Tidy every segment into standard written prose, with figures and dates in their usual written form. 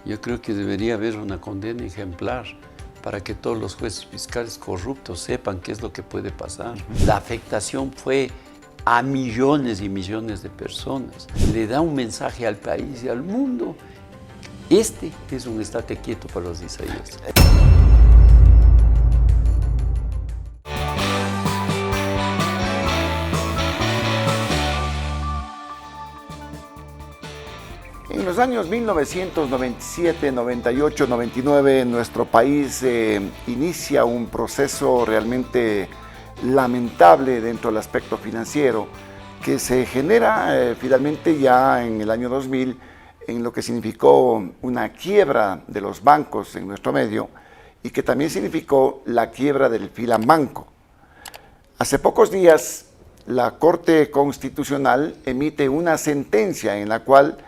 Yo creo que debería haber una condena ejemplar para que todos los jueces fiscales corruptos sepan qué es lo que puede pasar. La afectación fue a millones y millones de personas. Le da un mensaje al país y al mundo. Este es un estate quieto para los isaías. En los años 1997, 98, 99, nuestro país inicia un proceso realmente lamentable dentro del aspecto financiero que se genera finalmente ya en el año 2000 en lo que significó una quiebra de los bancos en nuestro medio y que también significó la quiebra del Filambanco. Hace pocos días la Corte Constitucional emite una sentencia en la cual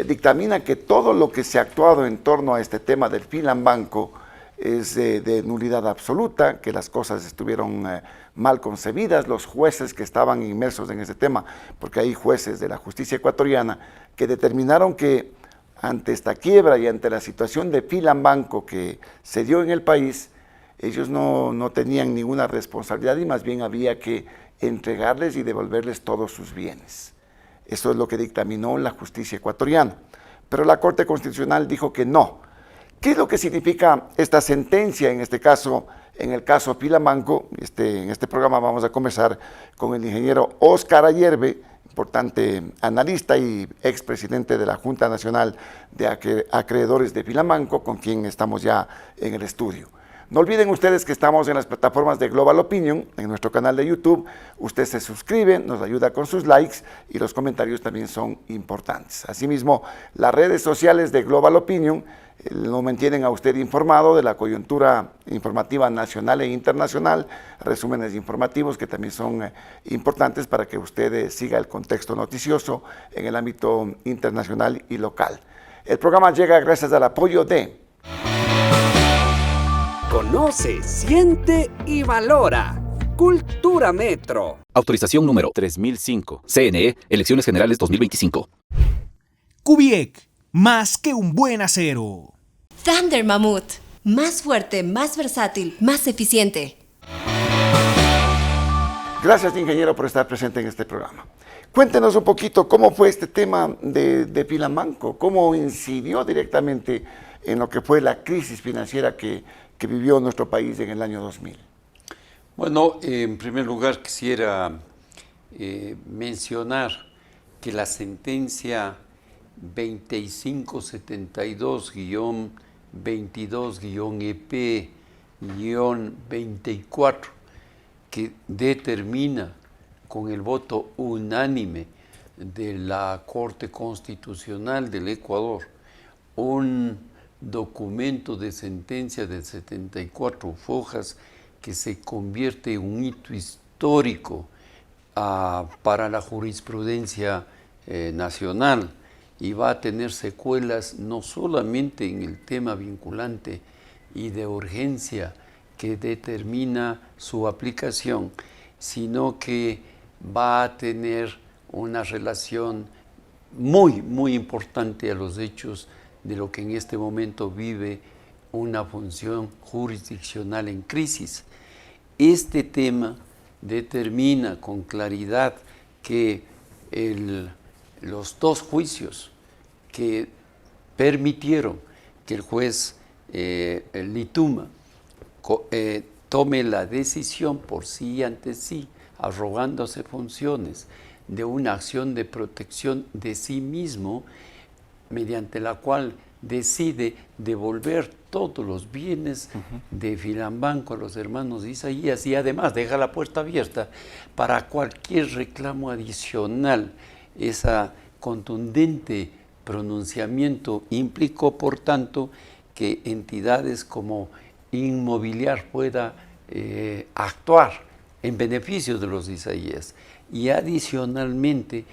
dictamina que todo lo que se ha actuado en torno a este tema del Filambanco es de nulidad absoluta, que las cosas estuvieron mal concebidas, los jueces que estaban inmersos en ese tema, porque hay jueces de la justicia ecuatoriana que determinaron que ante esta quiebra y ante la situación de Filambanco que se dio en el país, ellos no tenían ninguna responsabilidad y más bien había que entregarles y devolverles todos sus bienes. Eso es lo que dictaminó la justicia ecuatoriana. Pero la Corte Constitucional dijo que no. ¿Qué es lo que significa esta sentencia en este caso, en el caso Filambanco? En este programa vamos a conversar con el ingeniero Óscar Ayerbe, importante analista y expresidente de la Junta Nacional de Acreedores de Filambanco, con quien estamos ya en el estudio. No olviden ustedes que estamos en las plataformas de Global Opinion, en nuestro canal de YouTube. Usted se suscribe, nos ayuda con sus likes y los comentarios también son importantes. Asimismo, las redes sociales de Global Opinion lo mantienen a usted informado de la coyuntura informativa nacional e internacional, resúmenes informativos que también son importantes para que usted siga el contexto noticioso en el ámbito internacional y local. El programa llega gracias al apoyo de... Conoce, siente y valora. Cultura Metro. Autorización número 3005. CNE, Elecciones Generales 2025. Kubiek, más que un buen acero. Thunder Mammoth, más fuerte, más versátil, más eficiente. Gracias, ingeniero, por estar presente en este programa. Cuéntenos un poquito cómo fue este tema de Filambanco, cómo incidió directamente en lo que fue la crisis financiera que vivió nuestro país en el año 2000. Bueno, en primer lugar quisiera mencionar que la sentencia 2572-22-EP-24, que determina con el voto unánime de la Corte Constitucional del Ecuador un documento de sentencia de 74 fojas que se convierte en un hito histórico para la jurisprudencia nacional y va a tener secuelas no solamente en el tema vinculante y de urgencia que determina su aplicación, sino que va a tener una relación muy, muy importante a los hechos de lo que en este momento vive una función jurisdiccional en crisis. Este tema determina con claridad que los dos juicios que permitieron que el juez Lituma tome la decisión por sí y ante sí, arrogándose funciones de una acción de protección de sí mismo, mediante la cual decide devolver todos los bienes de Filambanco a los hermanos de Isaías y además deja la puerta abierta para cualquier reclamo adicional. Ese contundente pronunciamiento implicó, por tanto, que entidades como Inmobiliar pueda actuar en beneficio de los Isaías y adicionalmente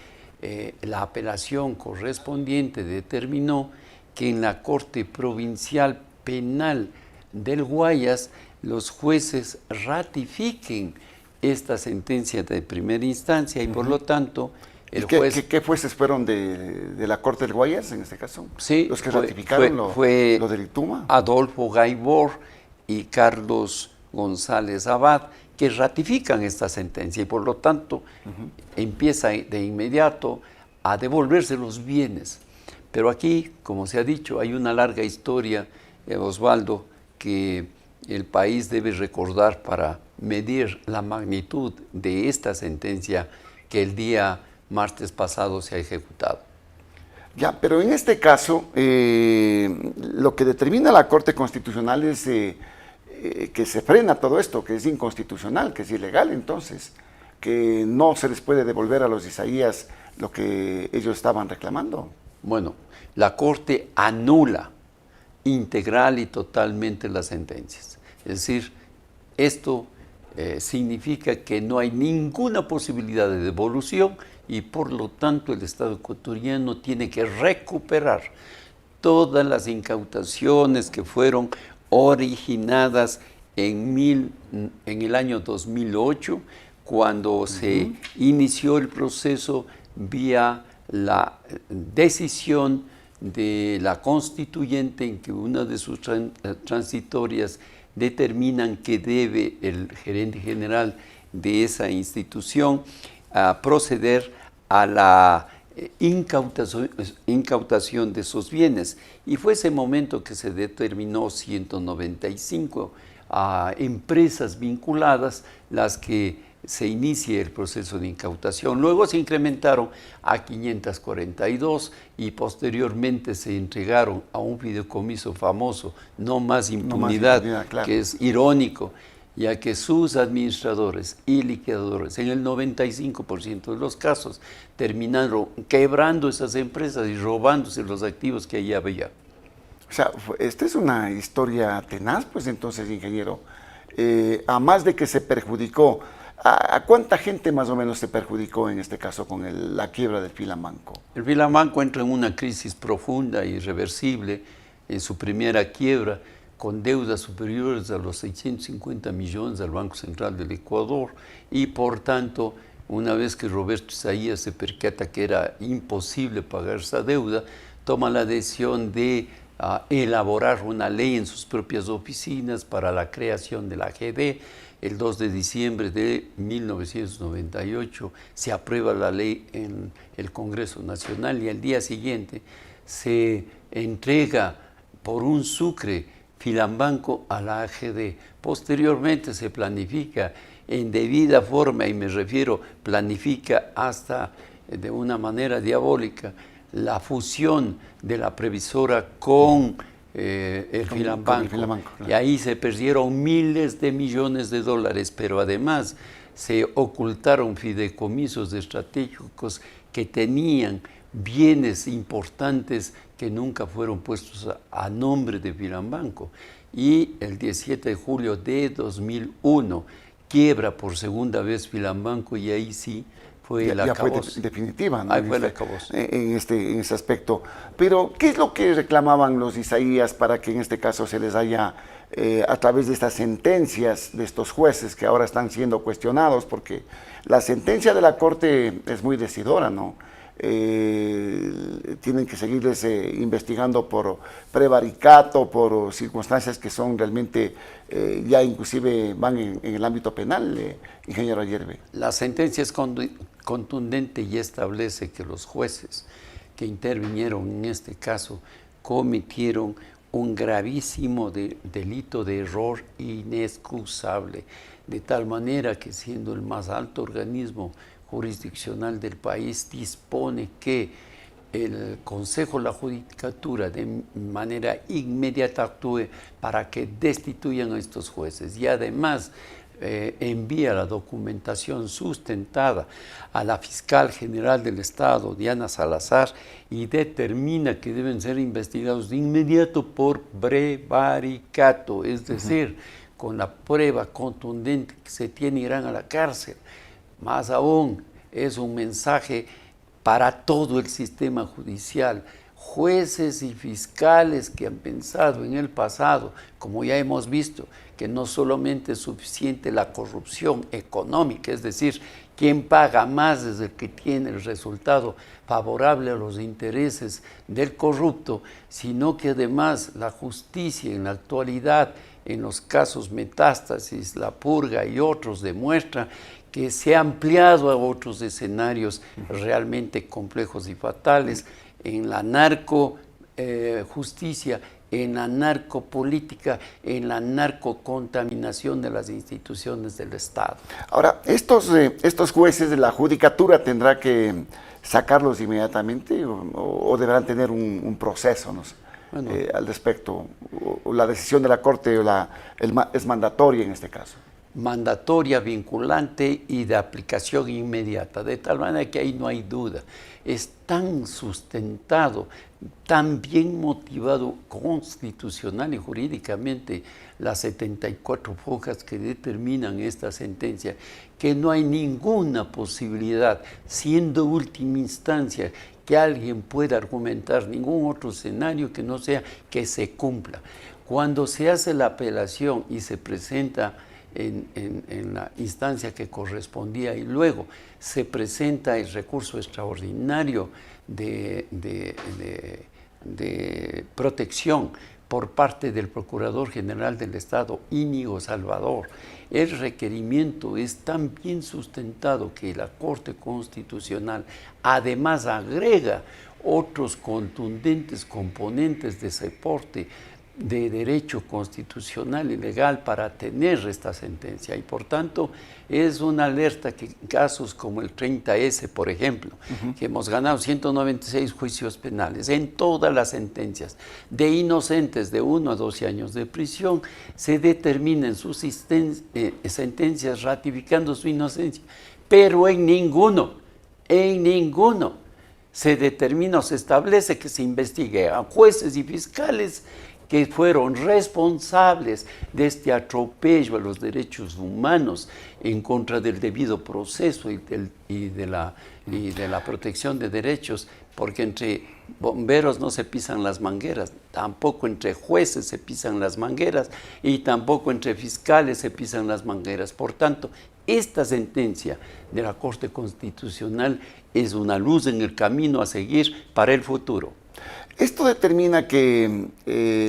la apelación correspondiente determinó que en la Corte Provincial Penal del Guayas los jueces ratifiquen esta sentencia de primera instancia y por lo tanto El juez, ¿Qué jueces fueron de la Corte del Guayas en este caso? Sí, los que ratificaron lo del ITUMA. Adolfo Gaibor y Carlos González Abad, que ratifican esta sentencia y por lo tanto empieza de inmediato a devolverse los bienes. Pero aquí, como se ha dicho, hay una larga historia, Osvaldo, que el país debe recordar para medir la magnitud de esta sentencia que el día martes pasado se ha ejecutado. Ya, pero en este caso, lo que determina la Corte Constitucional es que se frena todo esto, que es inconstitucional, que es ilegal entonces, que no se les puede devolver a los isaías lo que ellos estaban reclamando. Bueno, la Corte anula integral y totalmente las sentencias. Es decir, esto significa que no hay ninguna posibilidad de devolución y por lo tanto el Estado ecuatoriano tiene que recuperar todas las incautaciones que fueron originadas en el año 2008, cuando se inició el proceso vía la decisión de la constituyente en que una de sus transitorias determinan que debe el gerente general de esa institución a proceder a la incautación de esos bienes. Y fue ese momento que se determinó 195 empresas vinculadas las que se inicie el proceso de incautación. Luego se incrementaron a 542 y posteriormente se entregaron a un fideicomiso famoso, No Más Impunidad, claro. Que es irónico, ya que sus administradores y liquidadores en el 95% de los casos terminaron quebrando esas empresas y robándose los activos que allí había. O sea, esta es una historia tenaz, pues entonces, ingeniero. A más de que se perjudicó, ¿a cuánta gente más o menos se perjudicó en este caso con la quiebra del Filambanco? El Filambanco entra en una crisis profunda e irreversible en su primera quiebra, con deudas superiores a los 650 millones al Banco Central del Ecuador y por tanto, una vez que Roberto Isaías se percata que era imposible pagar esa deuda, toma la decisión de elaborar una ley en sus propias oficinas para la creación de la AGD. El 2 de diciembre de 1998 se aprueba la ley en el Congreso Nacional y al día siguiente se entrega por un sucre Filambanco a la AGD. Posteriormente se planifica en debida forma, y me refiero, planifica hasta de una manera diabólica, la fusión de la previsora con el Filambanco. Claro. Y ahí se perdieron miles de millones de dólares, pero además se ocultaron fideicomisos estratégicos que tenían bienes importantes que nunca fueron puestos a nombre de Filambanco. Y el 17 de julio de 2001 quiebra por segunda vez Filambanco y ahí sí fue el acabose. Fue definitiva, ¿no? Ahí fue el acabose. En ese aspecto. Pero, ¿qué es lo que reclamaban los Isaías para que en este caso se les haya, a través de estas sentencias de estos jueces que ahora están siendo cuestionados? Porque la sentencia de la Corte es muy decidora, ¿no? Tienen que seguirles investigando por prevaricato, por circunstancias que son realmente ya inclusive van en el ámbito penal, ingeniero Ayerbe. La sentencia es contundente y establece que los jueces que intervinieron en este caso cometieron un gravísimo delito de error inexcusable, de tal manera que siendo el más alto organismo jurisdiccional del país dispone que el Consejo de la Judicatura de manera inmediata actúe para que destituyan a estos jueces y además envía la documentación sustentada a la Fiscal General del Estado, Diana Salazar, y determina que deben ser investigados de inmediato por prevaricato, es decir, con la prueba contundente que se tiene irán a la cárcel. Más aún, es un mensaje para todo el sistema judicial. Jueces y fiscales que han pensado en el pasado, como ya hemos visto, que no solamente es suficiente la corrupción económica, es decir, Quien paga más es el que tiene el resultado favorable a los intereses del corrupto, sino que además la justicia en la actualidad, en los casos Metástasis, La Purga y otros, demuestra que se ha ampliado a otros escenarios realmente complejos y fatales en la narcojusticia, en la narcopolítica, en la narcocontaminación de las instituciones del Estado. Ahora, estos jueces de la judicatura tendrá que sacarlos inmediatamente o deberán tener un proceso, ¿no? Bueno, al respecto, o la decisión de la Corte es mandatoria en este caso. Mandatoria, vinculante y de aplicación inmediata, de tal manera que ahí no hay duda. Es tan sustentado, tan bien motivado constitucional y jurídicamente las 74 hojas que determinan esta sentencia, que no hay ninguna posibilidad, siendo última instancia, que alguien pueda argumentar ningún otro escenario que no sea que se cumpla. Cuando se hace la apelación y se presenta en la instancia que correspondía y luego se presenta el recurso extraordinario de protección por parte del Procurador General del Estado, Íñigo Salvador, el requerimiento es tan bien sustentado que la Corte Constitucional además agrega otros contundentes componentes de ese porte de derecho constitucional y legal para tener esta sentencia, y por tanto es una alerta que casos como el 30S, por ejemplo, que hemos ganado 196 juicios penales, en todas las sentencias de inocentes de 1 a 12 años de prisión, se determinan sus sentencias ratificando su inocencia, pero en ninguno se determina o se establece que se investigue a jueces y fiscales que fueron responsables de este atropello a los derechos humanos en contra del debido proceso y de la protección de derechos, porque entre bomberos no se pisan las mangueras, tampoco entre jueces se pisan las mangueras y tampoco entre fiscales se pisan las mangueras. Por tanto, esta sentencia de la Corte Constitucional es una luz en el camino a seguir para el futuro. Esto determina que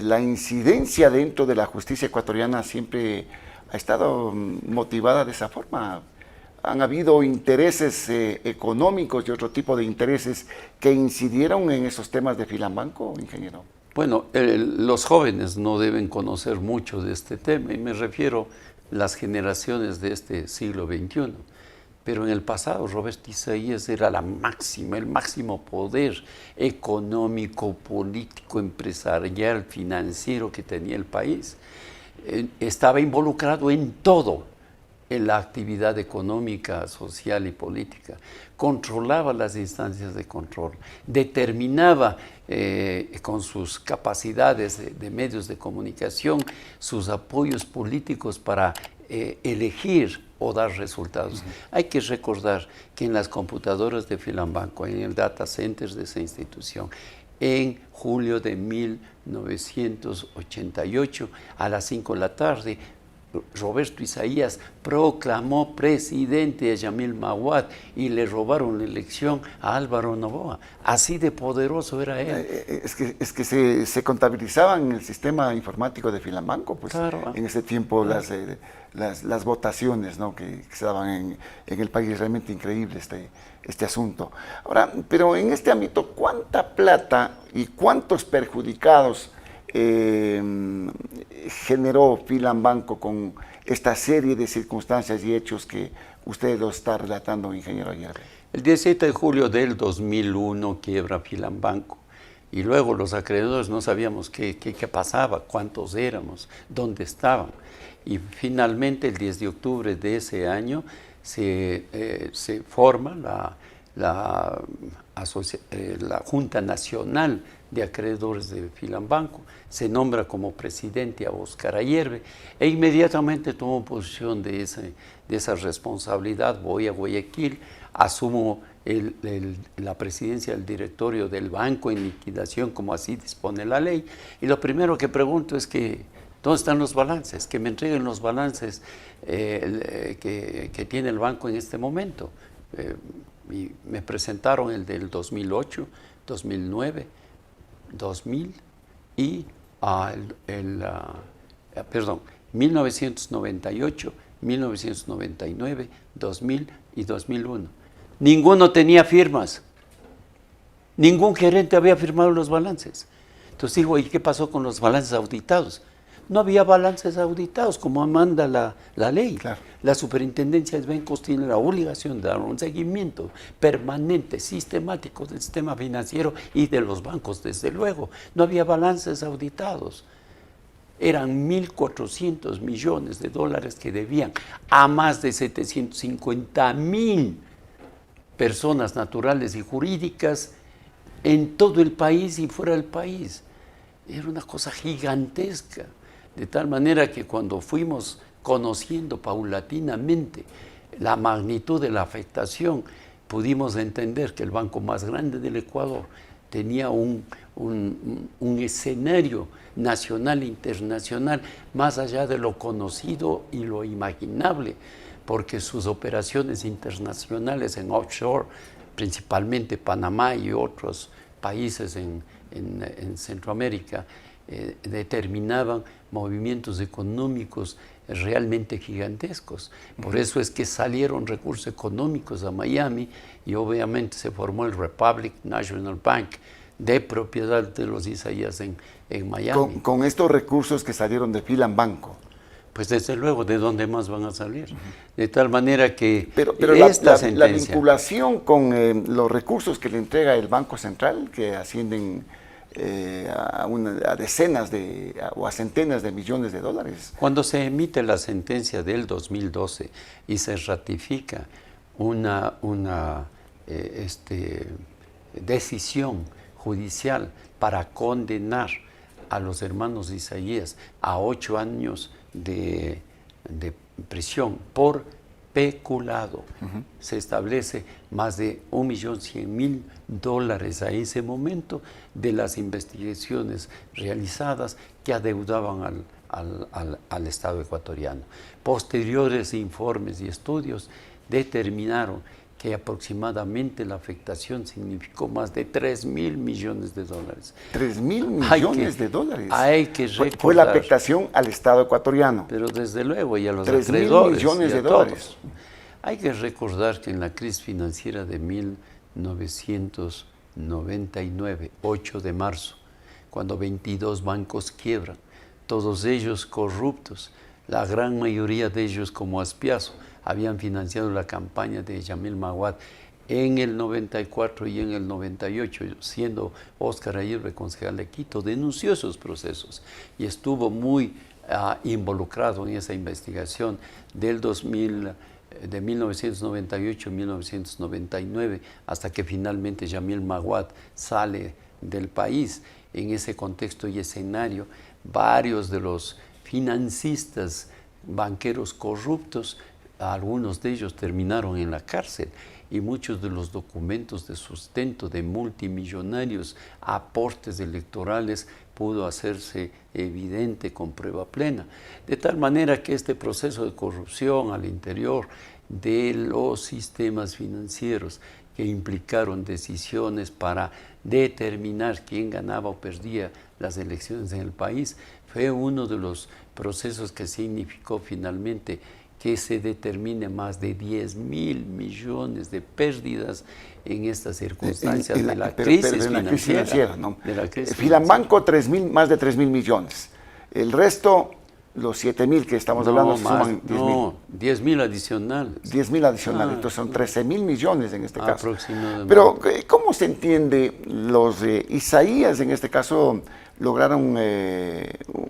la incidencia dentro de la justicia ecuatoriana siempre ha estado motivada de esa forma. Han habido intereses económicos y otro tipo de intereses que incidieron en esos temas de Filambanco, ingeniero. Bueno, los jóvenes no deben conocer mucho de este tema, y me refiero a las generaciones de este siglo XXI. Pero en el pasado Roberto Isaías era el máximo poder económico, político, empresarial, financiero que tenía el país. Estaba involucrado en todo, en la actividad económica, social y política. Controlaba las instancias de control, determinaba con sus capacidades de medios de comunicación sus apoyos políticos para elegir o dar resultados. Hay que recordar que en las computadoras de Filambanco, en el data center de esa institución, en julio de 1988, a las 5 de la tarde, Roberto Isaías proclamó presidente a Yamil Mahuad y le robaron la elección a Álvaro Noboa. Así de poderoso era él. Es que se contabilizaban en el sistema informático de Filambanco, pues claro, en ese tiempo claro. las votaciones, ¿no?, que se daban en el país. Realmente increíble este asunto. Ahora, pero en este ámbito, ¿cuánta plata y cuántos perjudicados generó Filambanco con esta serie de circunstancias y hechos que usted lo está relatando, ingeniero Ayerbe? El 17 de julio del 2001 quiebra Filambanco, y luego los acreedores no sabíamos qué pasaba, cuántos éramos, dónde estaban, y finalmente el 10 de octubre de ese año se forma la Junta Nacional de Acreedores de Filambanco, se nombra como presidente a Óscar Ayerbe, e inmediatamente tomo posición de esa responsabilidad. Voy a Guayaquil, asumo la presidencia del directorio del banco en liquidación, como así dispone la ley, y lo primero que pregunto es que ¿Dónde están los balances? Que me entreguen los balances que tiene el banco en este momento. Y me presentaron el del 2008, 2009, 2000 y 1998, 1999, 2000 y 2001. Ninguno tenía firmas. Ningún gerente había firmado los balances. Entonces digo, ¿y qué pasó con los balances auditados? No había balances auditados, como manda la ley. Claro. La superintendencia de bancos tiene la obligación de dar un seguimiento permanente, sistemático del sistema financiero y de los bancos, desde luego. No había balances auditados. Eran 1.400 millones de dólares que debían a más de 750,000 personas naturales y jurídicas en todo el país y fuera del país. Era una cosa gigantesca, de tal manera que cuando fuimos conociendo paulatinamente la magnitud de la afectación, pudimos entender que el banco más grande del Ecuador tenía un escenario nacional e internacional más allá de lo conocido y lo imaginable, porque sus operaciones internacionales en offshore, principalmente Panamá y otros países en Centroamérica, determinaban movimientos económicos realmente gigantescos. Por eso es que salieron recursos económicos a Miami y obviamente se formó el Republic National Bank de propiedad de los Isaías en Miami. Con estos recursos que salieron de Filambanco. Pues desde luego, ¿de dónde más van a salir? De tal manera que Pero esta la vinculación con los recursos que le entrega el Banco Central, que ascienden a decenas o a centenas de millones de dólares. Cuando se emite la sentencia del 2012 y se ratifica una decisión judicial para condenar a los hermanos de Isaías a 8 años de prisión por peculado. Se establece más de 1.100.000 dólares a ese momento de las investigaciones realizadas que adeudaban al Estado ecuatoriano. Posteriores informes y estudios determinaron que aproximadamente la afectación significó más de 3.000 millones de dólares. 3.000 millones de dólares. Hay que recordar. Fue la afectación al Estado ecuatoriano. Pero desde luego, y a los 3.000 millones de dólares. Hay que recordar que en la crisis financiera de 1999, 8 de marzo, cuando 22 bancos quiebran, todos ellos corruptos, la gran mayoría de ellos como Aspiazo, habían financiado la campaña de Yamil Maguad en el 94 y en el 98, siendo Óscar Aguirre concejal de Quito, denunció esos procesos y estuvo muy involucrado en esa investigación de 1998 a 1999, hasta que finalmente Yamil Maguad sale del país. En ese contexto y escenario, varios de los financistas, banqueros corruptos, algunos de ellos terminaron en la cárcel y muchos de los documentos de sustento de multimillonarios aportes electorales pudo hacerse evidente con prueba plena. De tal manera que este proceso de corrupción al interior de los sistemas financieros que implicaron decisiones para determinar quién ganaba o perdía las elecciones en el país, fue uno de los procesos que significó finalmente que se determine más de 10.000 millones de pérdidas en estas circunstancias de la crisis financiera. ¿No? Filambanco, más de 3.000 millones. El resto, los 7.000 que estamos hablando, suman 10.000. No, 10.000 adicionales. 10.000 adicionales, entonces son 13.000 millones en este caso. Aproximadamente. Pero, ¿cómo se entiende? Los Isaías, en este caso, lograron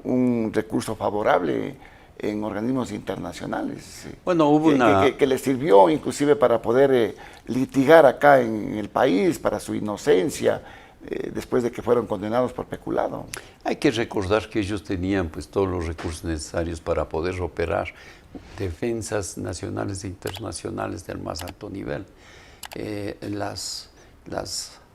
un recurso favorable en organismos internacionales. Bueno, hubo que les sirvió inclusive para poder litigar acá en el país para su inocencia después de que fueron condenados por peculado. Hay que recordar que ellos tenían pues todos los recursos necesarios para poder operar defensas nacionales e internacionales del más alto nivel. Las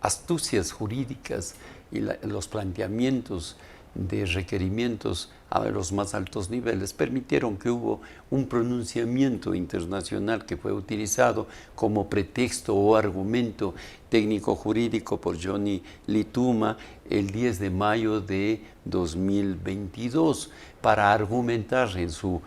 astucias jurídicas y los planteamientos de requerimientos a los más altos niveles permitieron que hubo un pronunciamiento internacional que fue utilizado como pretexto o argumento técnico-jurídico por Johnny Lituma el 10 de mayo de 2022 para argumentar en su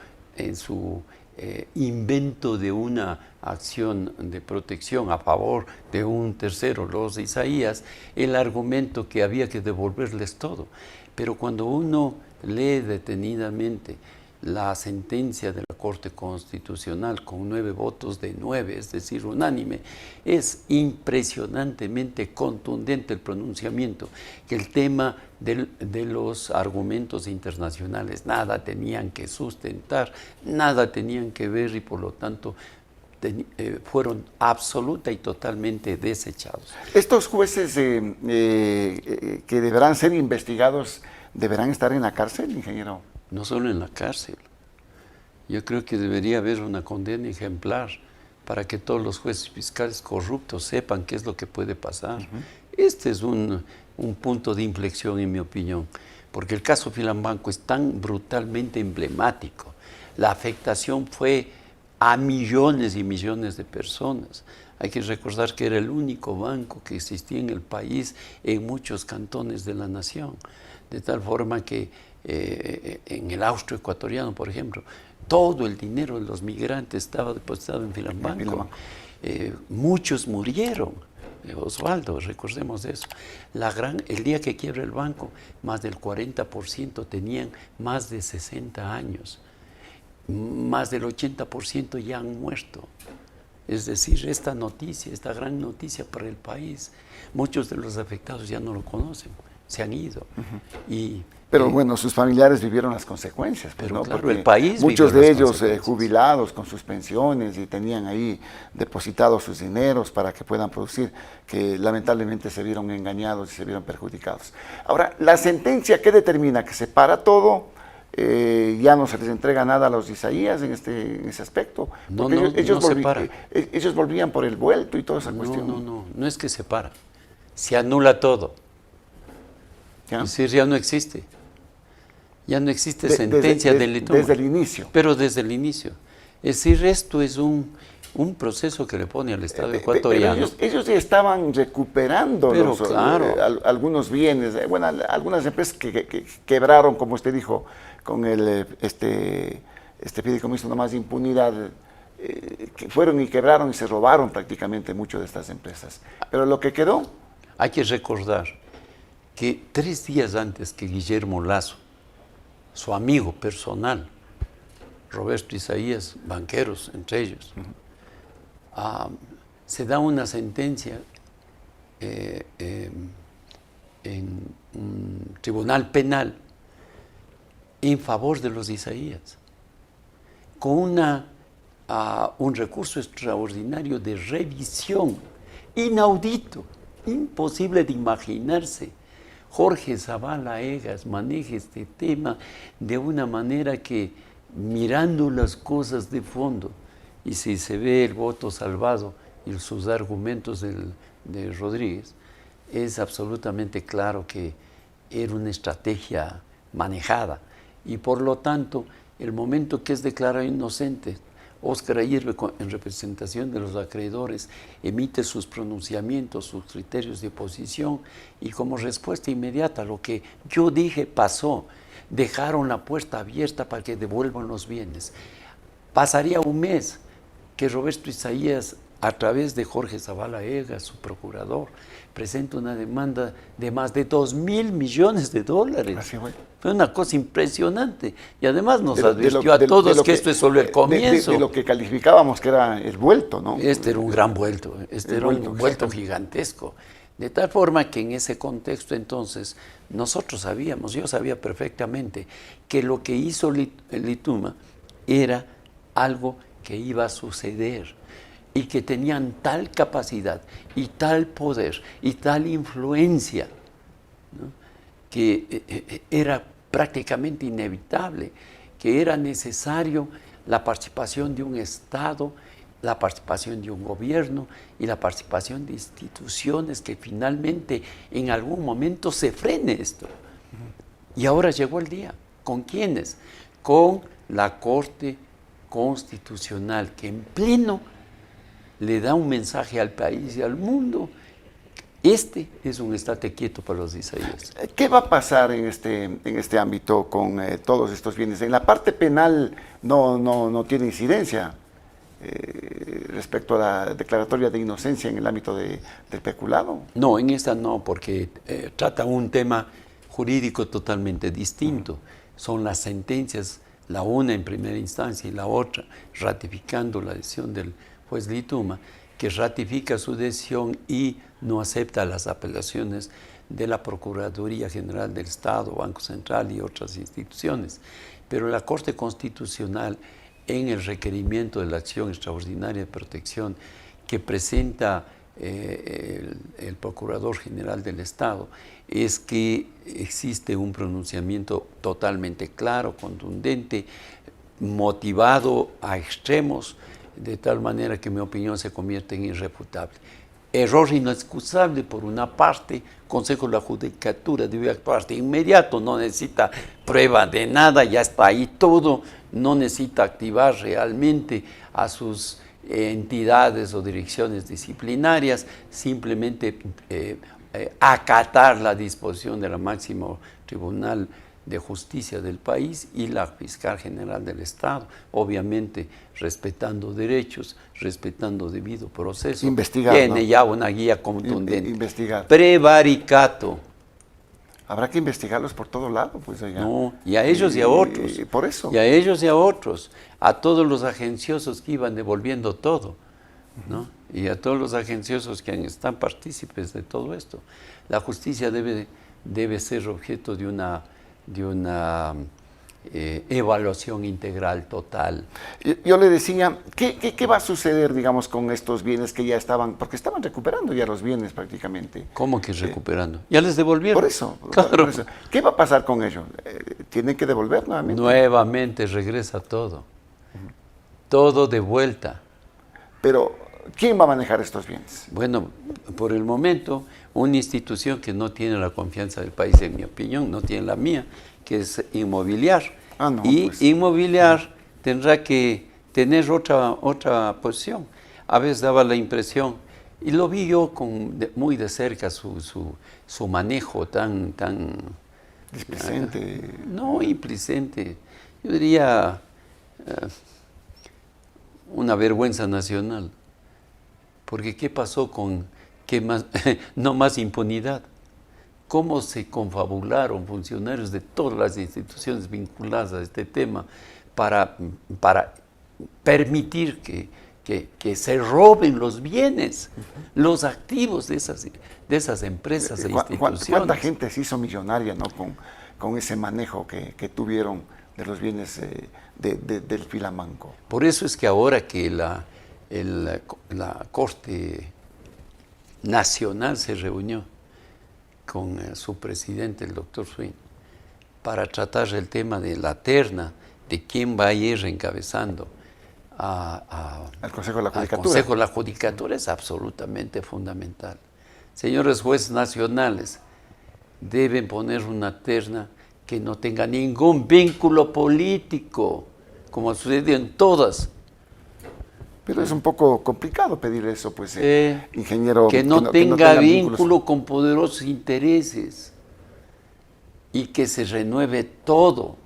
invento de una acción de protección a favor de un tercero, los Isaías, el argumento que había que devolverles todo. Pero cuando uno lee detenidamente la sentencia de la Corte Constitucional con 9 votos de 9, es decir, unánime, es impresionantemente contundente el pronunciamiento, que el tema de los argumentos internacionales nada tenían que sustentar, nada tenían que ver y por lo tanto fueron absoluta y totalmente desechados. Estos jueces que deberán ser investigados, ¿deberán estar en la cárcel, ingeniero? No solo en la cárcel. Yo creo que debería haber una condena ejemplar para que todos los jueces fiscales corruptos sepan qué es lo que puede pasar. Este es un punto de inflexión, en mi opinión, porque el caso Filambanco es tan brutalmente emblemático. La afectación fue a millones y millones de personas. Hay que recordar que era el único banco que existía en el país, en muchos cantones de la nación, de tal forma que en el austroecuatoriano, por ejemplo, todo el dinero de los migrantes estaba depositado en Filambanco. Muchos murieron, Osvaldo, recordemos eso. El día que quiebra el banco, más del 40% tenían más de 60 años. Más del 80% ya han muerto. Es decir, esta noticia, esta gran noticia para el país, muchos de los afectados ya no lo conocen, se han ido. Pero bueno, sus familiares vivieron las consecuencias. Pero ¿no? claro, porque el país muchos de ellos consecuencias. Jubilados con sus pensiones y tenían ahí depositados sus dineros para que puedan producir, que lamentablemente se vieron engañados y se vieron perjudicados. Ahora, la sentencia, ¿qué determina? ¿Que se para todo? Ya no se les entrega nada a los Isaías en ese aspecto. No, Ellos se para. Ellos volvían por el vuelto y toda esa cuestión. No es que se para. Se anula todo. ¿Ya? Es decir, ya no existe. Ya no existe sentencia del Lituma. Desde el inicio. Pero desde el inicio. Es decir, esto es un proceso que le pone al Estado ecuatoriano. Ellos ya estaban recuperando claro. algunos bienes. Bueno, algunas empresas que quebraron, como usted dijo, con este fideicomiso nomás de impunidad, que fueron y quebraron y se robaron prácticamente mucho de estas empresas. Pero lo que quedó... Hay que recordar que 3 días antes que Guillermo Lasso, su amigo personal, Roberto Isaías, banqueros entre ellos, se da una sentencia en un tribunal penal en favor de los Isaías, con un recurso extraordinario de revisión, inaudito, imposible de imaginarse. Jorge Zavala Egas maneja este tema de una manera que, mirando las cosas de fondo, y si se ve el voto salvado y sus argumentos de Rodríguez, es absolutamente claro que era una estrategia manejada. Y por lo tanto, el momento que es declarado inocente, Óscar Aguirre, en representación de los acreedores, emite sus pronunciamientos, sus criterios de oposición, y como respuesta inmediata, lo que yo dije pasó. Dejaron la puerta abierta para que devuelvan los bienes. Pasaría un mes que Roberto Isaías, a través de Jorge Zavala Egas, su procurador, presenta una demanda de más de $2.000 millones. Así fue. Fue una cosa impresionante. Y además nos advirtió a todos que esto es solo el comienzo. De lo que calificábamos que era el vuelto, ¿no? Este era un gran vuelto. Era un vuelto gigantesco. De tal forma que en ese contexto entonces nosotros sabíamos, yo sabía perfectamente que lo que hizo Lituma era algo que iba a suceder y que tenían tal capacidad y tal poder y tal influencia, ¿no?, que era prácticamente inevitable, que era necesario la participación de un Estado, la participación de un gobierno y la participación de instituciones que finalmente en algún momento se frene esto. Y ahora llegó el día. ¿Con quiénes? Con la Corte Constitucional, que en pleno le da un mensaje al país y al mundo. Este es un estate quieto para los israelíes. ¿Qué va a pasar en este ámbito con todos estos bienes? En la parte penal no tiene incidencia respecto a la declaratoria de inocencia en el ámbito del peculado. No, en esta no, porque trata un tema jurídico totalmente distinto. Son las sentencias, la una en primera instancia y la otra ratificando la decisión del juez Lituma, que ratifica su decisión y no acepta las apelaciones de la Procuraduría General del Estado, Banco Central y otras instituciones. Pero la Corte Constitucional, en el requerimiento de la acción extraordinaria de protección que presenta el Procurador General del Estado, es que existe un pronunciamiento totalmente claro, contundente, motivado a extremos, de tal manera que mi opinión se convierte en irrefutable. Error inexcusable por una parte, Consejo de la Judicatura debe actuar de inmediato, no necesita prueba de nada, ya está ahí todo, no necesita activar realmente a sus entidades o direcciones disciplinarias, simplemente acatar la disposición del máximo Tribunal de Justicia del país y la Fiscal General del Estado, obviamente respetando derechos, respetando debido proceso. Investigar, Tiene ¿no? ya una guía contundente. Investigar. Prevaricato. Habrá que investigarlos por todo lado, pues allá. No, y a ellos y a otros. Por eso. Y a ellos y a otros. A todos los agenciosos que iban devolviendo todo, ¿no? Y a todos los agenciosos que están partícipes de todo esto. La justicia debe ser objeto de una evaluación integral, total. Yo le decía, ¿qué va a suceder, digamos, con estos bienes que ya estaban, porque estaban recuperando ya los bienes prácticamente? ¿Cómo que recuperando? Ya les devolvieron. Por eso, claro. Por eso. ¿Qué va a pasar con ellos? ¿Tienen que devolver nuevamente? Nuevamente regresa todo. Todo de vuelta. Pero, ¿quién va a manejar estos bienes? Bueno, por el momento, una institución que no tiene la confianza del país, en mi opinión, no tiene la mía, que es Inmobiliar. No, y pues. Inmobiliar tendrá que tener otra posición. A veces daba la impresión, y lo vi yo muy de cerca, su manejo tan Displicente. no, implicente. Yo diría una vergüenza nacional. Porque ¿qué pasó con no más impunidad? ¿Cómo se confabularon funcionarios de todas las instituciones vinculadas a este tema para permitir que se roben los bienes, los activos de esas empresas e instituciones? ¿Cuánta gente se hizo millonaria, ¿no? con ese manejo que tuvieron de los bienes del Filamanco? Por eso es que ahora que la Corte Nacional se reunió con su presidente, el doctor Swin, para tratar el tema de la terna, de quién va a ir encabezando al Consejo de la al Judicatura. Consejo de la Judicatura, es absolutamente fundamental. Señores jueces nacionales, deben poner una terna que no tenga ningún vínculo político, como sucede en todas. Pero es un poco complicado pedir eso, pues, ingeniero. Que no tenga vínculos. vínculo con poderosos intereses y que se renueve todo.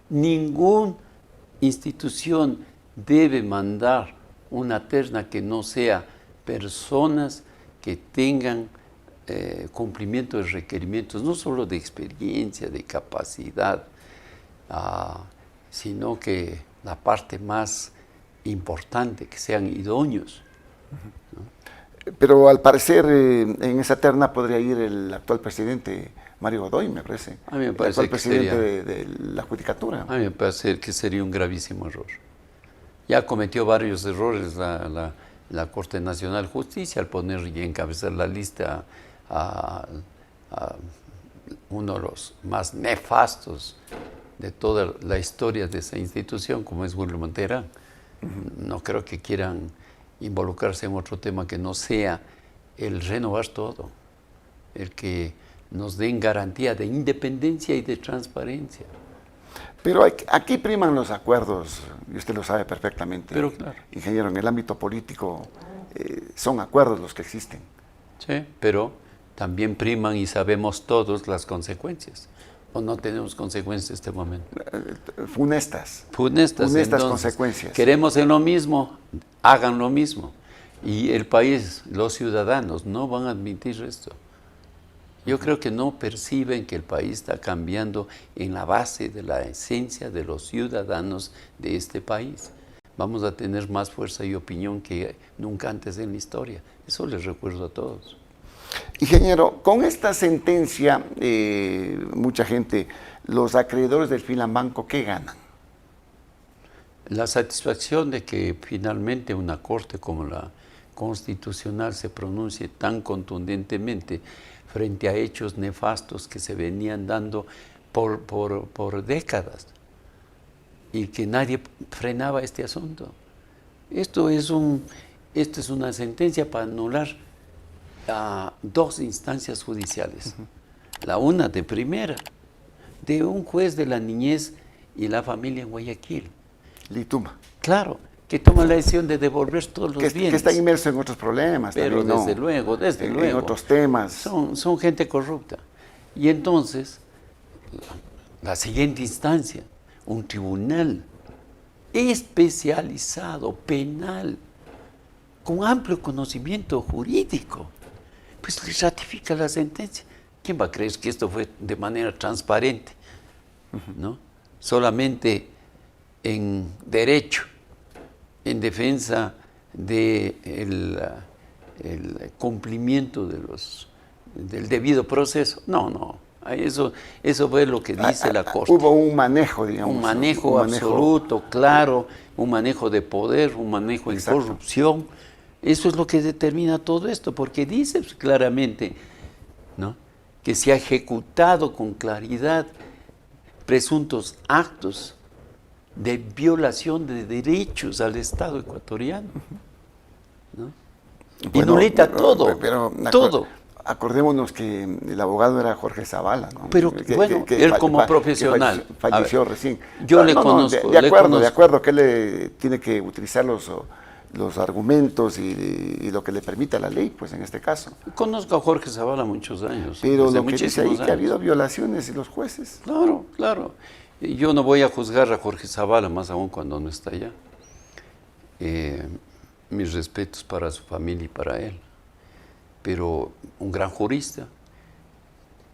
Ninguna institución debe mandar una terna que no sea personas que tengan cumplimiento de requerimientos, no solo de experiencia, de capacidad, sino que la parte más importante, que sean idóneos. ¿No? Pero al parecer en esa terna podría ir el actual presidente Mario Godoy, me parece. A mí me parece el actual presidente sería, de la Judicatura. A mí me parece que sería un gravísimo error. Ya cometió varios errores la Corte Nacional de Justicia al poner y encabezar la lista a uno de los más nefastos de toda la historia de esa institución, como es Willy Monterán. No creo que quieran involucrarse en otro tema que no sea el renovar todo, el que nos den garantía de independencia y de transparencia. Pero aquí priman los acuerdos, y usted lo sabe perfectamente. Pero claro. Ingeniero, en el ámbito político son acuerdos los que existen. Sí, pero también priman y sabemos todos las consecuencias. ¿O no tenemos consecuencias en este momento? Funestas. Funestas entonces, consecuencias. Queremos en lo mismo, hagan lo mismo. Y el país, los ciudadanos, no van a admitir esto. Yo creo que no perciben que el país está cambiando en la base de la esencia de los ciudadanos de este país. Vamos a tener más fuerza y opinión que nunca antes en la historia. Eso les recuerdo a todos. Ingeniero, con esta sentencia, mucha gente, los acreedores del Filambanco, ¿qué ganan? La satisfacción de que finalmente una corte como la constitucional se pronuncie tan contundentemente frente a hechos nefastos que se venían dando por décadas y que nadie frenaba este asunto. Esto es una sentencia para anular a 2 instancias judiciales. La una de primera, de un juez de la niñez y la familia en Guayaquil. Lituma. Claro, que toma la decisión de devolver todos los bienes. Que está inmerso en otros problemas. Pero también, desde luego. En otros temas. Son gente corrupta. Y entonces, la siguiente instancia, un tribunal especializado, penal, con amplio conocimiento jurídico, pues le ratifica la sentencia. ¿Quién va a creer que esto fue de manera transparente? ¿No? Solamente en derecho, en defensa del cumplimiento del debido proceso. No. Eso fue lo que dice la Corte. Hubo un manejo, digamos. Un manejo absoluto, claro, un manejo de poder, un manejo en corrupción. Eso es lo que determina todo esto, porque dice claramente, ¿no?, que se ha ejecutado con claridad presuntos actos de violación de derechos al Estado ecuatoriano, ¿no? Y nulita todo, todo. Acordémonos que el abogado era Jorge Zavala, ¿no? Pero bueno, él como profesional. Falleció recién. Yo le conozco. De acuerdo, que él tiene que utilizar los argumentos y lo que le permita la ley, pues en este caso. Conozco a Jorge Zavala muchos años. Pero lo que dice ahí que ha habido violaciones y los jueces. Claro. Yo no voy a juzgar a Jorge Zavala, más aún cuando no está allá. Mis respetos para su familia y para él. Pero un gran jurista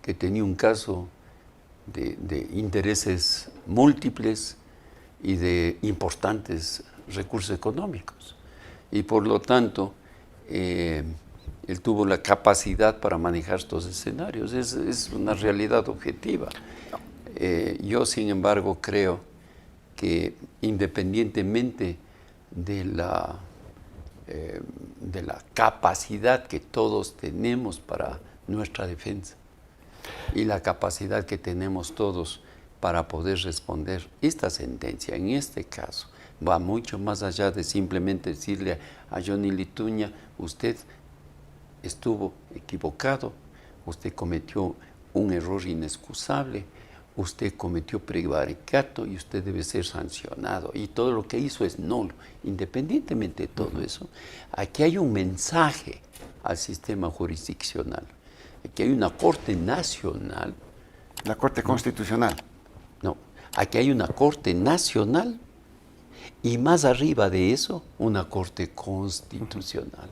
que tenía un caso de intereses múltiples y de importantes recursos económicos. Y por lo tanto, él tuvo la capacidad para manejar estos escenarios. Es una realidad objetiva. Yo, sin embargo, creo que independientemente de la capacidad que todos tenemos para nuestra defensa y la capacidad que tenemos todos para poder responder, esta sentencia, en este caso, va mucho más allá de simplemente decirle a Johnny Lituña: usted estuvo equivocado, usted cometió un error inexcusable, usted cometió prevaricato y usted debe ser sancionado. Y todo lo que hizo es nulo. Independientemente de todo eso, aquí hay un mensaje al sistema jurisdiccional. Aquí hay una Corte Nacional. La Corte Constitucional. No, aquí hay una Corte Nacional y más arriba de eso, una Corte Constitucional.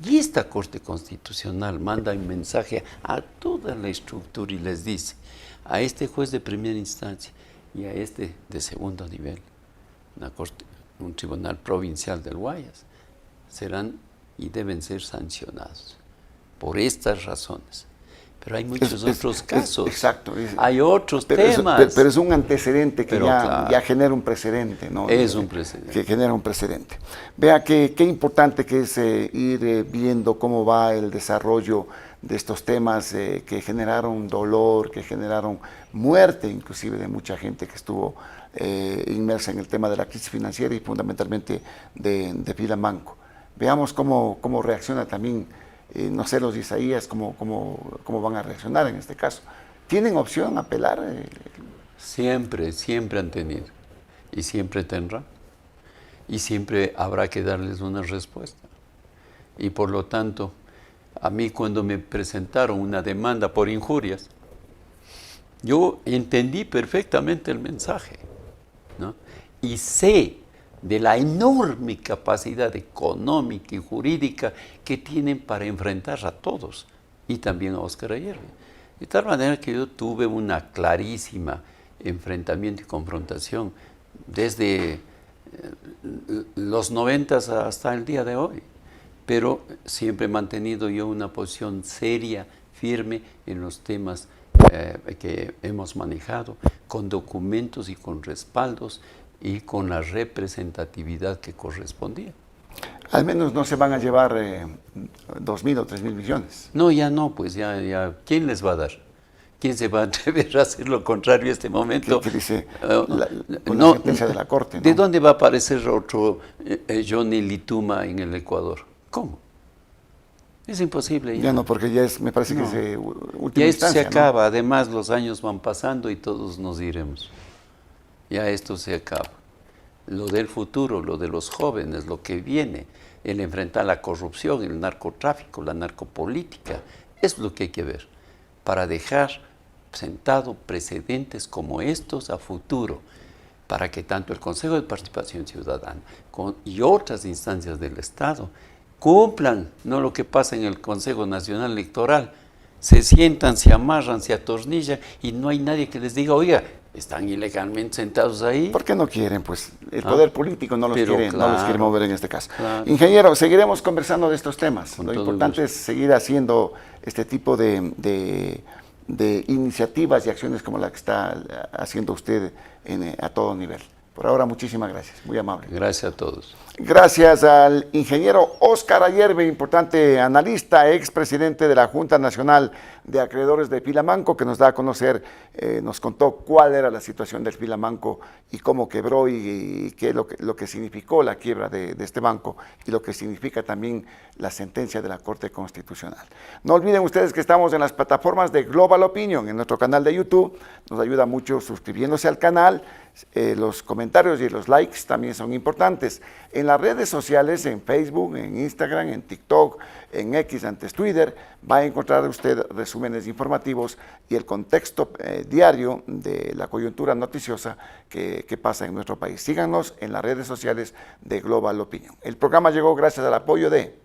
Y esta Corte Constitucional manda un mensaje a toda la estructura y les dice: a este juez de primera instancia y a este de segundo nivel, un tribunal provincial del Guayas, serán y deben ser sancionados por estas razones. Pero hay muchos otros casos. Exacto. Hay otros temas. Pero es un antecedente que ya genera un precedente, ¿no? Es un precedente. Que genera un precedente. Vea qué importante que es ir viendo cómo va el desarrollo de estos temas que generaron dolor, que generaron muerte inclusive de mucha gente que estuvo inmersa en el tema de la crisis financiera y fundamentalmente de Filambanco. Veamos cómo reacciona también no sé, los Isaías, cómo van a reaccionar en este caso. ¿Tienen opción a apelar? Siempre, siempre han tenido y siempre tendrán. Y siempre habrá que darles una respuesta. Y por lo tanto, a mí cuando me presentaron una demanda por injurias, yo entendí perfectamente el mensaje, ¿no? Y sé de la enorme capacidad económica y jurídica que tienen para enfrentar a todos, y también a Óscar Ayerbe. De tal manera que yo tuve una clarísima enfrentamiento y confrontación desde los 90 hasta el día de hoy, pero siempre he mantenido yo una posición seria, firme en los temas que hemos manejado, con documentos y con respaldos y con la representatividad que correspondía. Al menos no se van a llevar 2.000 o 3.000 millones. No, ya no, pues ya, ¿quién les va a dar? ¿Quién se va a atrever a hacer lo contrario en este momento? ¿Qué dice la sentencia de la Corte? ¿No? ¿De dónde va a aparecer otro Johnny Lituma en el Ecuador? ¿Cómo? Es imposible. Ya no, porque ya es, me parece que es última ya esto instancia, se acaba, ¿no? Además los años van pasando y todos nos iremos. Ya esto se acaba. Lo del futuro, lo de los jóvenes, lo que viene, el enfrentar la corrupción, el narcotráfico, la narcopolítica, es lo que hay que ver para dejar sentado precedentes como estos a futuro, para que tanto el Consejo de Participación Ciudadana y otras instancias del Estado cumplan, no lo que pasa en el Consejo Nacional Electoral, se sientan, se amarran, se atornillan y no hay nadie que les diga, oiga, están ilegalmente sentados ahí. ¿Por qué no quieren? Pues el poder político no los quiere mover en este caso. Claro. Ingeniero, seguiremos conversando de estos temas. Con Lo todo importante gusto. es seguir haciendo este tipo de iniciativas y acciones como la que está haciendo usted a todo nivel. Por ahora, muchísimas gracias. Muy amable. Gracias a todos. Gracias al ingeniero Óscar Ayerbe, importante analista, expresidente de la Junta Nacional de Acreedores de Filamanco, que nos da a conocer, nos contó cuál era la situación del Filamanco y cómo quebró y qué es lo que significó la quiebra de este banco y lo que significa también la sentencia de la Corte Constitucional. No olviden ustedes que estamos en las plataformas de Global Opinion, en nuestro canal de YouTube. Nos ayuda mucho suscribiéndose al canal. Los comentarios y los likes también son importantes. En las redes sociales, en Facebook, en Instagram, en TikTok, en X, antes Twitter, va a encontrar usted resúmenes informativos y el contexto diario de la coyuntura noticiosa que pasa en nuestro país. Síganos en las redes sociales de Global Opinion. El programa llegó gracias al apoyo de...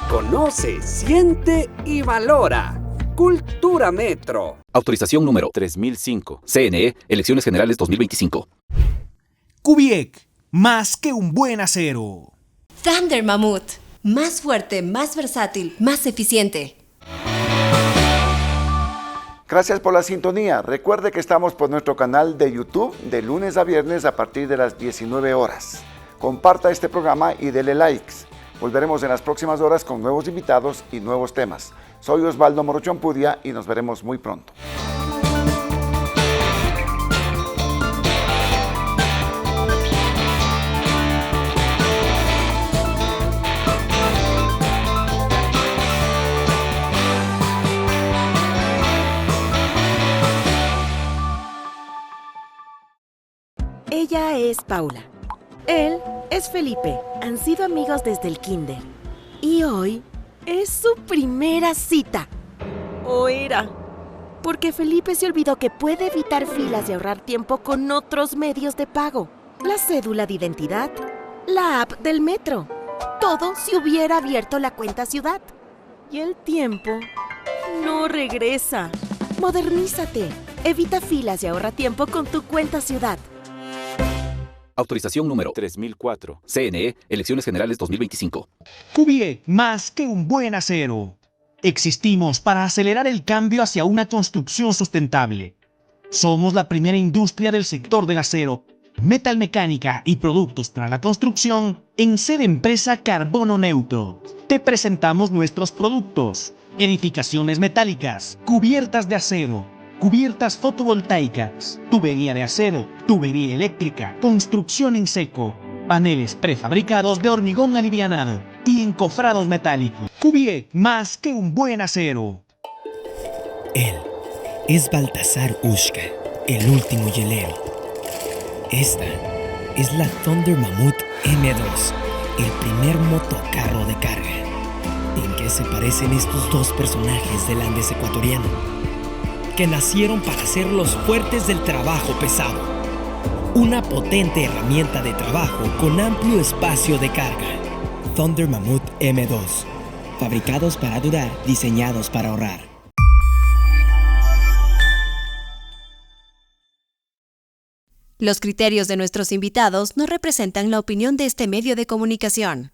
Conoce, siente y valora. Cultura Metro. Autorización número 3005. CNE, Elecciones Generales 2025. Kubiek, más que un buen acero. Thunder Mammoth. Más fuerte, más versátil, más eficiente. Gracias por la sintonía. Recuerde que estamos por nuestro canal de YouTube de lunes a viernes a partir de las 19 horas. Comparta este programa y dele likes. Volveremos en las próximas horas con nuevos invitados y nuevos temas. Soy Osvaldo Morochón Pudia y nos veremos muy pronto. Ella es Paula. Él es Felipe. Han sido amigos desde el kinder. Y hoy es su primera cita. O era. Porque Felipe se olvidó que puede evitar filas y ahorrar tiempo con otros medios de pago. La cédula de identidad, la app del metro. Todo si hubiera abierto la cuenta Ciudad. Y el tiempo no regresa. Modernízate. Evita filas y ahorra tiempo con tu cuenta Ciudad. Autorización número 3004. CNE, Elecciones Generales 2025. Kubiek, más que un buen acero. Existimos para acelerar el cambio hacia una construcción sustentable. Somos la primera industria del sector del acero, metalmecánica y productos para la construcción en ser empresa carbono neutro. Te presentamos nuestros productos: edificaciones metálicas, cubiertas de acero, cubiertas fotovoltaicas, tubería de acero, tubería eléctrica, construcción en seco, paneles prefabricados de hormigón alivianado, y encofrados metálicos. Cuvier, más que un buen acero. Él es Baltasar Ushka, el último hielero. Esta es la Thunder Mammoth M2, el primer motocarro de carga. ¿En qué se parecen estos dos personajes del Andes ecuatoriano? Que nacieron para ser los fuertes del trabajo pesado. Una potente herramienta de trabajo con amplio espacio de carga. Thunder Mammoth M2. Fabricados para durar, diseñados para ahorrar. Los criterios de nuestros invitados no representan la opinión de este medio de comunicación.